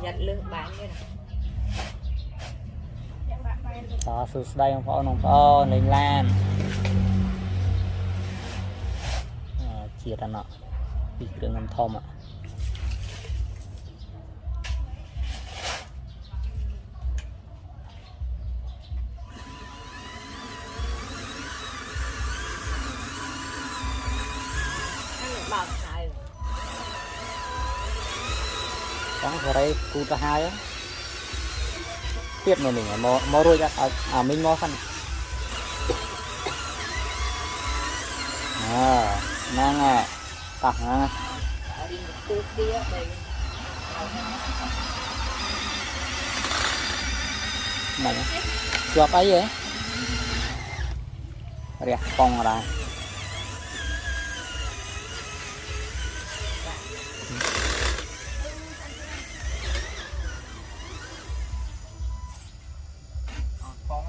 giật lưng bán như này đó sự đây không có lên lan chia ra nọ bị đường ngầm thom ạ bảo xài trắng vào đây cụ ta hai á tiếp này mình mò rồi ra mình mò khăn mang tặng đi một chút kia đây này chuột ấy vậy rẻ con ra con